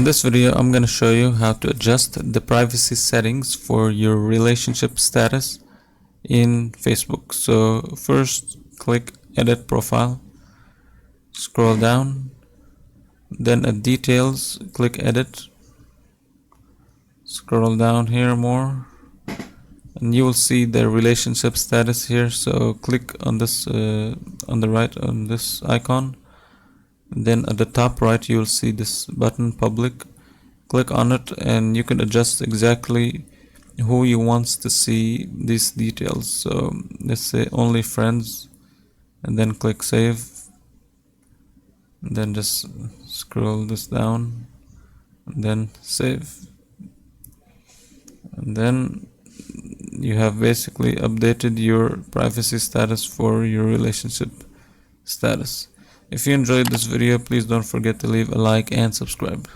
this video, I'm going to show you how to adjust the privacy settings for your relationship status in Facebook. So first, click Edit Profile, scroll down, then at Details, click Edit, scroll down here more, and you will see the relationship status here. So click on this on the right on this icon. Then at the top right you will see this button, Public. Click on it and you can adjust exactly who you want to see these details. So let's say only friends, and then click Save, and then just scroll this down and then Save, and then you have basically updated your privacy status for your relationship status. If you enjoyed this video, please don't forget to leave a like and subscribe.